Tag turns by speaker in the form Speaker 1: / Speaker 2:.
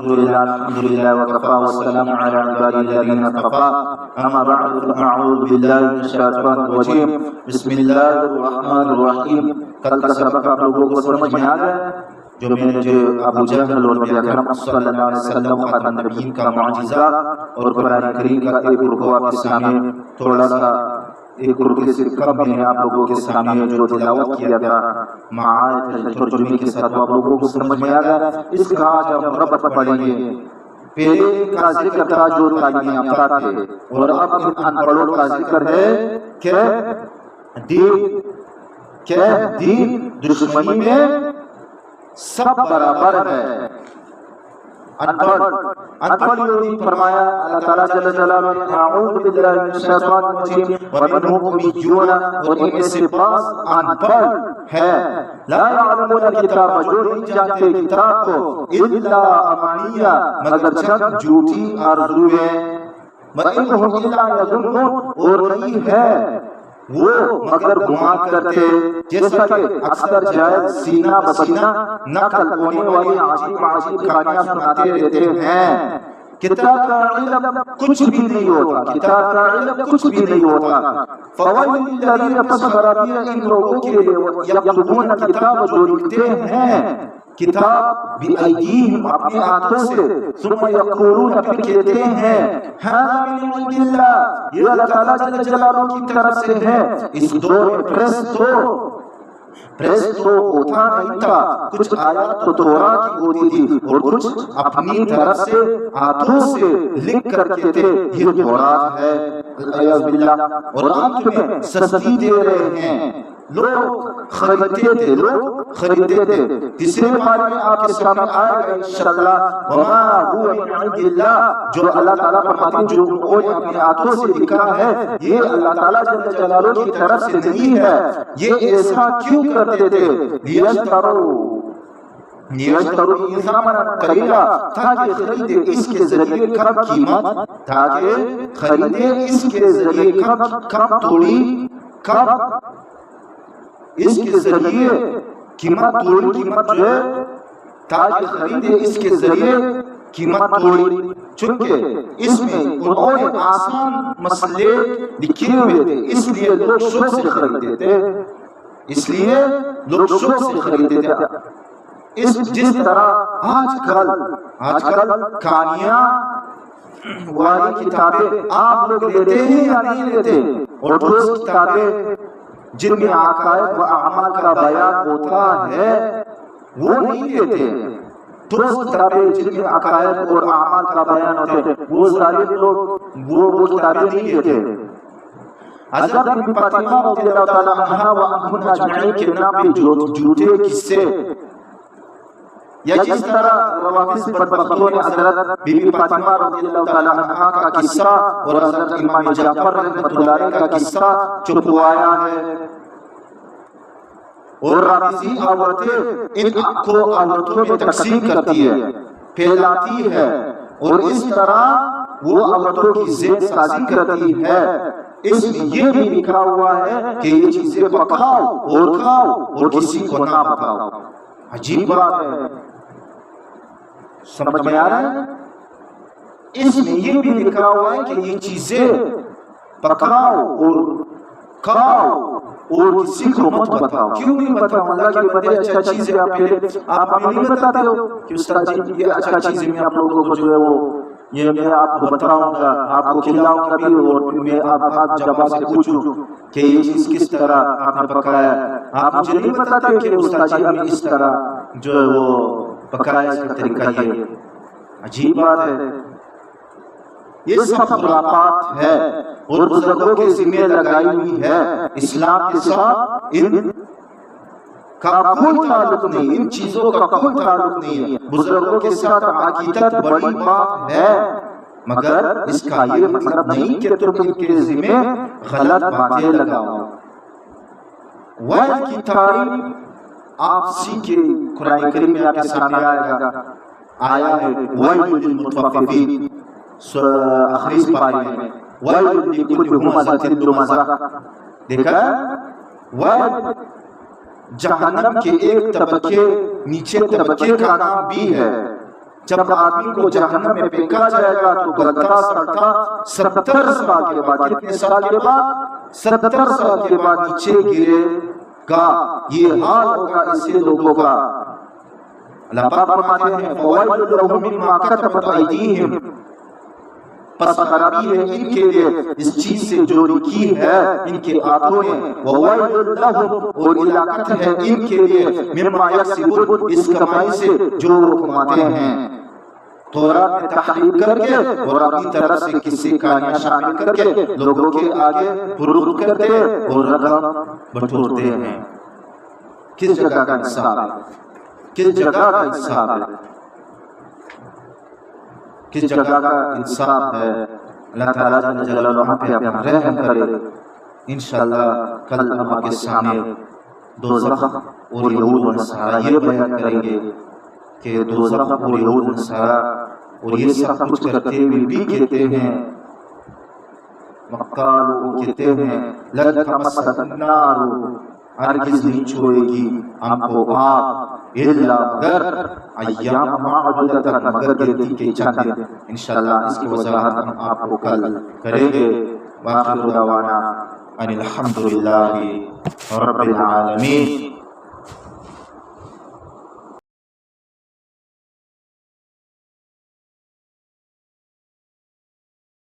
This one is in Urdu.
Speaker 1: الحمد لله وكفى والسلام على عباده الذين اصطفى اما بعد فاعوذ بالله من الشيطان الرجيم بسم الله الرحمن الرحیم. کل کا سبق آپ لوگوں کو سمجھ میں آ گیا جو میں نے ابو جہل اور نبی اکرم صلی اللہ علیہ وسلم خاتم النبیین کا معجزہ اور قرآن کریم کا ایک رکوع آپ کے سامنے تھوڑا سا ایک رکوع سے کم میں آپ لوگوں کے سامنے جو تلاوت کیا تھا معاہد ترجمے کے ساتھ آپ لوگوں کو سمجھ میں آ گیا. اس کا آج ہم ربط پڑھیں گے. پہلے کا ذکر تھا جو تعلیم یافتہ تھے اور اب ان پڑھوں کا ذکر ہے کہ دین دشمنی میں سب برابر ہے. انپڑھ یہ فرمایا اللہ تعالیٰ جل جلالہ نے اعوذ باللہ من الشیطان الرجیم ومنهم امیون اور ان سے بعض انپڑھ ہے لا یعلمون الکتاب جو نہیں جانتے کتاب کو الا امانیہ مگر چند جھوٹی آرزوئیں وَإِنْهُمْ إِلَّا يَظُنُّونَ اور نہیں ہے وہ مگر گمان کرتے جیسا کہ اکثر جائز سینہ بسینہ نقل ہونے والی عجیب عجیب کہانیاں سناتے رہتے ہیں. کتاب کا علم کچھ بھی نہیں ہوتا, کتاب کا علم کچھ بھی نہیں ہوتا. فوائل للذین پس خرابی ان لوگوں کے لیے یکتبون کتاب جو لکھتے ہیں کتاب بِأَيْدِیہم اپنے ہاتھوں سے ثم یقولون پھر کہتے ہیں ھذا من عند اللہ یہ اللہ تعالیٰ جل جلالہ کی طرف سے ہے. اس دور میں پریس تو ہوتا نہیں تھا, کچھ آیات تو تورات کی ہوتی تھی اور کچھ اپنی طرف سے ہاتھوں سے لکھ کر کہتے یہ تورات ہے العیاذ باللہ. اور آپ تمہیں سستی دے رہے ہیں. لوگ خریدتے تھے. تیسرے بارے میں آپ کے سامنے آئے گا انشاءاللہ وما هو من عند اللہ جو اللہ تعالیٰ فرماتے ہیں جو انہوں نے اپنے ہاتھوں سے لکھا ہے یہ اللہ تعالیٰ جل جلالہ کی طرف سے نہیں ہے. یہ ایسا کیوں کرتے تھے لیشتروا ثمنا قلیلا تاکہ خریدے اس کے ذریعے کم قیمت, تاکہ خریدے اس کے ذریعے کم تھوڑی کم اس کے ذریعے قیمت تھوڑی قیمت جو ہے تاکہ خریدے اس کے ذریعے قیمت تھوڑی. چونکہ اس میں انہوں نے آسان مسئلے لکھے ہوئے تھے اس لیے لوگ شوق سے خریدتے تھے, اس لیے لوگ شوق سے خریدتے تھے. جس طرح آج کل کہانیاں والی کتابیں آپ لوگ لیتے ہیں یا نہیں لیتے, اور دوست کتابیں جن میں عقائد و اعمال کا بیان ہوتا ہے وہ نہیں لیتے. دوست کتابیں جن میں عقائد اور اعمال کا بیان ہوتے ہیں وہ ظالم لوگ وہ کتابیں نہیں لیتے. حضرت بی فاطمہ رضی اللہ تعالیٰ عنہا و عنہم اجمعین کے نام پہ جھوٹے قصے یا جس طرح روافض بدبختوں نے حضرت بی بی فاطمہ رضی اللہ تعالیٰ عنہا کا قصہ اور حضرت امام جعفر رحمۃ اللہ علیہ کا قصہ چھپوایا ہے. اور رافضی عورتیں ان کو عورتوں میں تقسیم کرتی ہے, پھیلاتی ہے اور اس طرح وہ عورتوں کی زیب سازی کرتی ہے. اس میں یہ بھی لکھا ہوا ہے کہ یہ چیزیں پکاؤ اور کھاؤ اور کسی کو نہ بتاؤ. عجیب بات ہے, سمجھ میں آ رہا ہے. اس میں یہ بھی لکھا ہوا ہے کہ یہ چیزیں پکاؤ اور کھاؤ اور کسی کو مت بتاؤ. کیوں نہیں بتاؤ؟ اللہ کی بڑے اچھا چیزیں آپ ہمیں نہیں بتاتے ہو کہ اس طرح یہ اچھا چیزیں میں آپ لوگوں کو جو ہے وہ یہ میں آپ کو بتاؤں گا, آپ کو کھلاؤں گا بھی, اور میں آپ جب سے پوچھوں کہ یہ چیز کس طرح آپ نے پکایا آپ مجھے نہیں بتاتے کہ استاد جی ہمیں اس طرح جو ہے وہ پکایا اس کا طریقہ یہ. عجیب بات ہے. یہ سب خرافات ہے اور بزرگوں کے ذمہ لگائی ہوئی ہے. اسلام کے ساتھ ان کا کوئی تعلق نہیں, ان چیزوں کا کوئی تعلق نہیں ہے. بزرگوں کے ساتھ عقیدت بڑی بات ہے مگر اس کا یہ مطلب نہیں کہ تم ان کے ذمہ غلط باتیں لگاؤ. ویل کی تعریف آپ سیکھے قرآن کریم میں آپ کے سامنے آیا ہے ویل للمطففین آخری پارے میں ویل لکل ہمزۃ لمزہ. دیکھا ویل جہنم کے ایک طبقے نیچے طبقے کا نام بھی ہے جب آدمی کو جہنم میں پھینکا جائے گا تو گلتا سڑتا 70 سال کے بعد، کتنے سال کے بعد؟ 70 سال کے بعد نیچے گرے گا. یہ حال ہوگا ایسے لوگوں کا. اللہ پاک فرماتے ہیں فوائل لهم مما كتبت ايديهم، پس خرابی ہے ان کے لیے اس چیز سے جو لکھی ہے ان کے ہاتھوں نے. ووائل لهم، اور ہلاکت ہے ان کے لیے مما یکسبون، اس کمائی سے جو وہ کماتے ہیں. تورات میں تحریف کر کے اور اپنی طرف سے قصے کہانیاں شامل کر کے لوگوں کے آگے فروخت کرتے اور رقم بٹورتے ہیں. کس جگہ کا انصاف ہے؟ کس جگہ کا انصاف ہے؟ کس جگہ کا انصاف ہے؟ اللہ تعالیٰ جل جلالہ پہ اپنا رحم کرے. انشاءاللہ کل ہم آپ کے سامنے دوزخ اور یہود و نصارہ یہ بیان کریں گے کہ دوزخ اور یہود و نصارہ اور یہ سب کچھ کرتے ہوئے بھی کہتے ہیں، وقالوا کہتے ہیں لن تمسنا النار، ہرگز نہیں چھوئے گی ہم کو آگ الا مگر ایام معدودۃ، مگر گرتی کے چند دن. انشاءاللہ اس کی وضاحت ہم آپ کو کل کریں گے. وآخر دعوانا ان الحمد للہ رب العالمین.